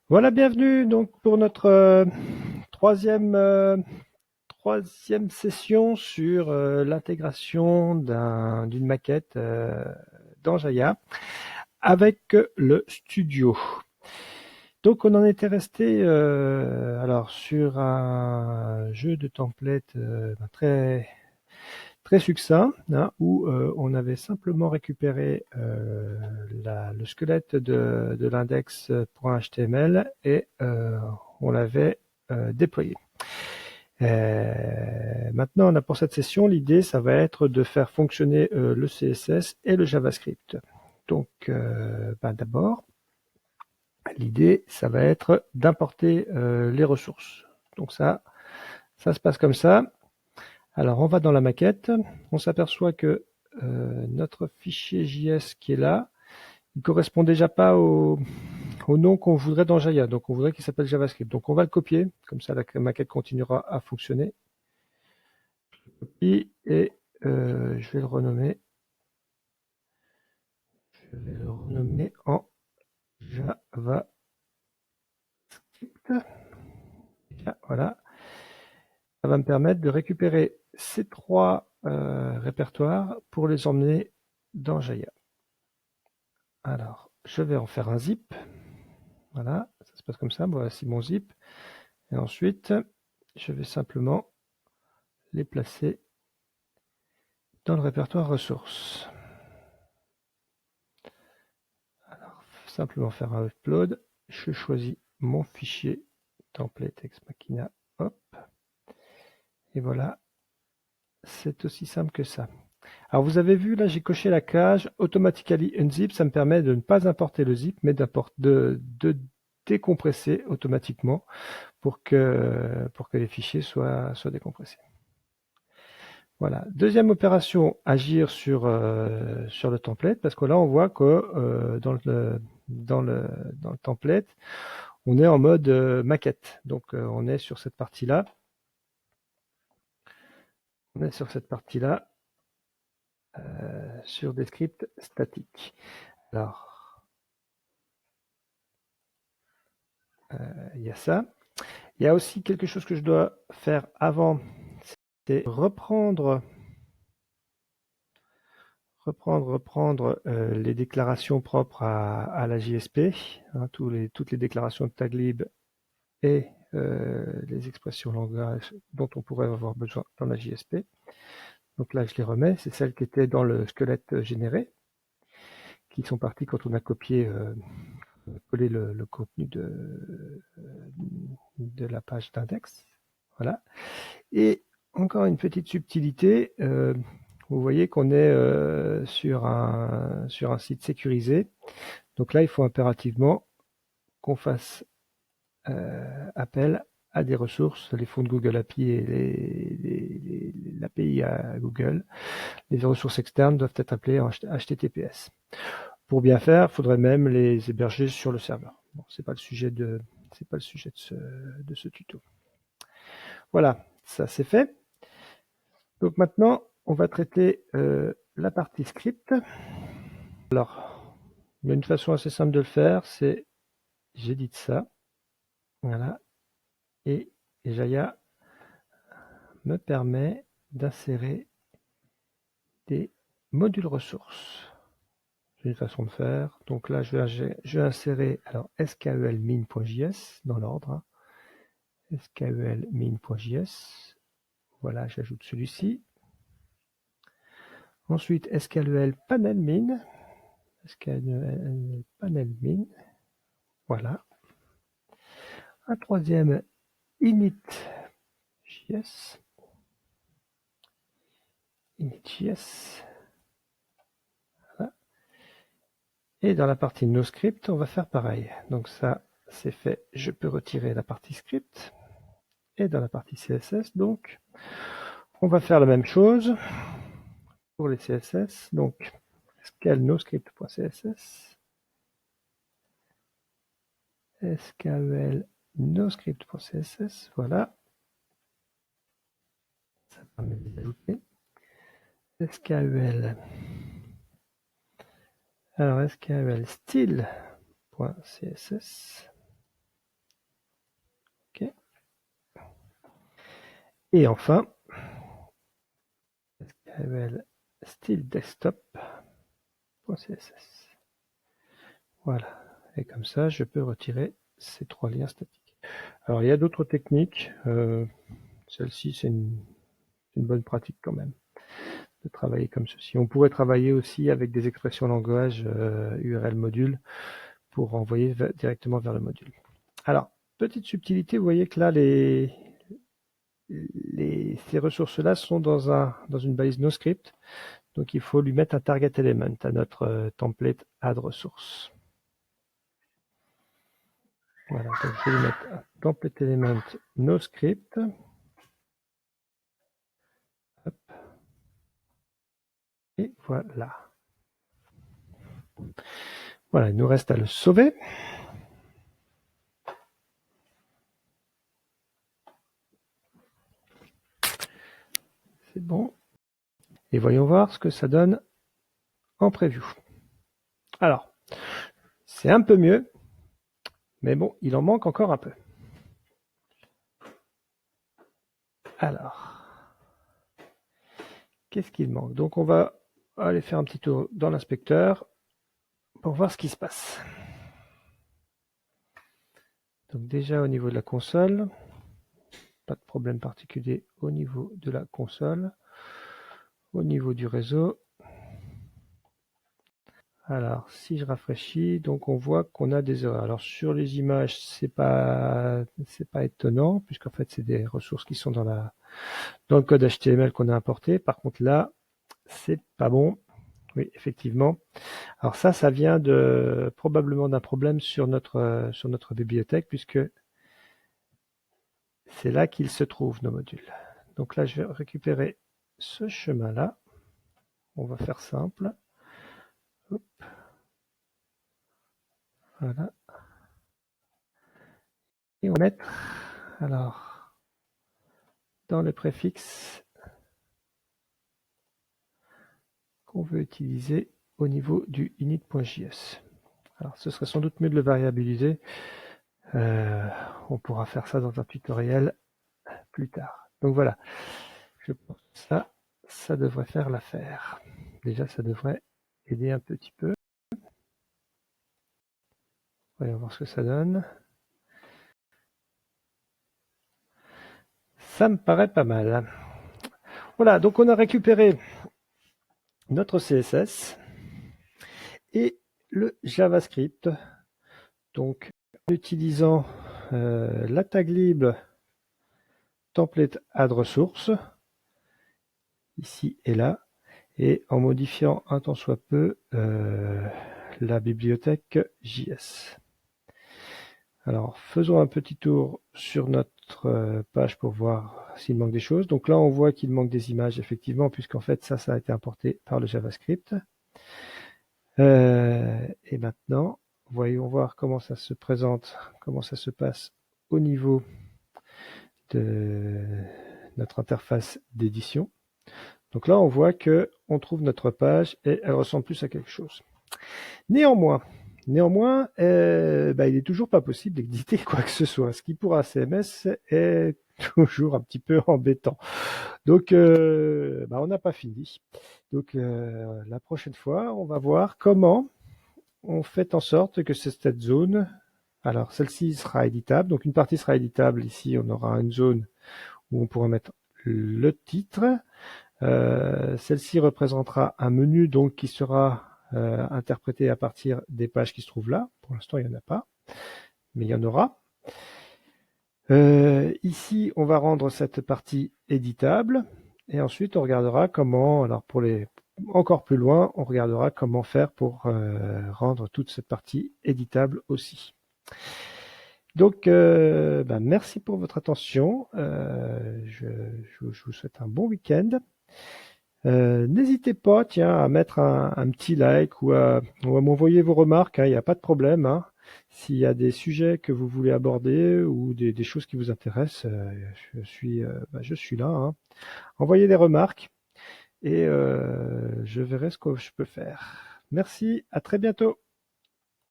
Voilà, bienvenue donc pour notre troisième, troisième session sur l'intégration d'une maquette dans Jaya avec le studio. Donc on en était resté alors sur un jeu de template très très succinct, hein, où on avait simplement récupéré le squelette de l'index.html et on l'avait déployé. Maintenant, pour cette session, l'idée, ça va être de faire fonctionner le CSS et le JavaScript. Donc, d'abord, l'idée, ça va être d'importer les ressources. Donc ça se passe comme ça. Alors, on va dans la maquette, on s'aperçoit que notre fichier JS qui est là, il correspond déjà pas au nom qu'on voudrait dans Jaya. Donc, on voudrait qu'il s'appelle JavaScript. Donc, on va le copier, comme ça la maquette continuera à fonctionner. Et je vais le renommer. Je vais le renommer en JavaScript. Voilà. Ça va me permettre de récupérer ces trois répertoires pour les emmener dans Jaya. Alors, je vais en faire un zip. Voilà, ça se passe comme ça. Voici mon zip. Et ensuite, je vais simplement les placer dans le répertoire ressources. Alors, simplement faire un upload. Je choisis mon fichier template ex machina. Hop. Et voilà, c'est aussi simple que ça. Alors vous avez vu, là j'ai coché la case Automatically Unzip, ça me permet de ne pas importer le zip, mais de décompresser automatiquement pour que les fichiers soient décompressés. Voilà. Deuxième opération, agir sur le template, parce que là on voit que dans le template, on est en mode maquette. Donc on est sur cette partie-là. On est sur cette partie-là, sur des scripts statiques. Alors, il y a ça. Il y a aussi quelque chose que je dois faire avant, c'est reprendre les déclarations propres à la JSP, hein, toutes les déclarations de taglib et les expressions langage dont on pourrait avoir besoin dans la JSP. Donc là, je les remets. C'est celles qui étaient dans le squelette généré, qui sont parties quand on a copié, collé le contenu de la page d'index. Voilà. Et encore une petite subtilité, vous voyez qu'on est sur un site sécurisé. Donc là, il faut impérativement qu'on fasse appel à des ressources, les fonds de Google API et l'API à Google. Les ressources externes doivent être appelées en HTTPS. Pour bien faire, il faudrait même les héberger sur le serveur. Bon, c'est pas le sujet de ce tuto. Voilà, ça c'est fait. Donc maintenant, on va traiter la partie script. Alors, il y a une façon assez simple de le faire, c'est j'édite ça, voilà, et Jaya me permet d'insérer des modules ressources. J'ai une façon de faire. Donc là, je vais insérer alors skelmin.js dans l'ordre. Hein. skelmin.js. Voilà, j'ajoute celui-ci. Ensuite, skel panelmin. skel panelmin. Voilà. Un troisième, init.js. init.js. Voilà. Et dans la partie NoScript, on va faire pareil. Donc ça, c'est fait. Je peux retirer la partie script. Et dans la partie CSS, donc, on va faire la même chose pour les CSS. Donc, scale noscript.css, skel noscript.css, voilà. Ça permet de les ajouter. SKEL. Alors, SKEL style.css. Et enfin, SKML style desktop.css. Voilà. Et comme ça, je peux retirer ces 3 liens statiques. Alors, il y a d'autres techniques. Celle-ci, c'est une bonne pratique quand même, de travailler comme ceci. On pourrait travailler aussi avec des expressions langage URL module pour envoyer directement vers le module. Alors, petite subtilité, vous voyez que là, ces ressources-là sont dans une balise NoScript. Donc, il faut lui mettre un target element à notre template add resource. Voilà, donc je vais lui mettre un template element NoScript. Hop. Et voilà. Voilà, il nous reste à le sauver. C'est bon. Et voyons voir ce que ça donne en preview. Alors, c'est un peu mieux, mais bon, il en manque encore un peu. Alors, qu'est-ce qu'il manque? Donc, on va aller faire un petit tour dans l'inspecteur pour voir ce qui se passe. Donc déjà au niveau de la console, pas de problème particulier au niveau de la console. Au niveau du réseau, alors si je rafraîchis, donc on voit qu'on a des erreurs. Alors sur les images, c'est pas étonnant, puisqu'en fait c'est des ressources qui sont dans le code HTML qu'on a importé. Par contre là, c'est pas bon. Oui, effectivement. Alors ça vient probablement d'un problème sur notre bibliothèque, puisque c'est là qu'ils se trouvent, nos modules. Donc là, je vais récupérer ce chemin-là. On va faire simple. Hop. Voilà. Et on va mettre, alors, dans le préfixe qu'on veut utiliser au niveau du init.js. Alors, ce serait sans doute mieux de le variabiliser. On pourra faire ça dans un tutoriel plus tard. Donc voilà, je pense que ça devrait faire l'affaire. Déjà, ça devrait aider un petit peu. Voyons voir ce que ça donne. Ça me paraît pas mal. Voilà, donc on a récupéré notre CSS et le JavaScript. Donc, en utilisant la tag lib template add resource, ici et là, et en modifiant un tant soit peu la bibliothèque JS. Alors, faisons un petit tour sur notre page pour voir s'il manque des choses. Donc là, on voit qu'il manque des images, effectivement, puisqu'en fait, ça a été importé par le JavaScript. Et maintenant, voyons voir comment ça se présente, comment ça se passe au niveau de notre interface d'édition. Donc là, on voit que on trouve notre page et elle ressemble plus à quelque chose. Néanmoins, il est toujours pas possible d'éditer quoi que ce soit, ce qui pour un CMS est toujours un petit peu embêtant. Donc, on n'a pas fini. Donc, la prochaine fois, on va voir comment on fait en sorte que cette zone, alors celle-ci sera éditable. Donc, une partie sera éditable. Ici, on aura une zone où on pourra mettre le titre. Celle-ci représentera un menu donc qui sera interprété à partir des pages qui se trouvent là. Pour l'instant, il n'y en a pas, mais il y en aura. Ici, on va rendre cette partie éditable et ensuite on regardera comment, alors pour les encore plus loin, on regardera comment faire pour rendre toute cette partie éditable aussi. Donc, merci pour votre attention. Je vous souhaite un bon week-end. N'hésitez pas, à mettre un petit like ou à m'envoyer vos remarques, il n'y a pas de problème. S'il y a des sujets que vous voulez aborder ou des choses qui vous intéressent, je suis là. Envoyez des remarques et je verrai ce que je peux faire. Merci, à très bientôt.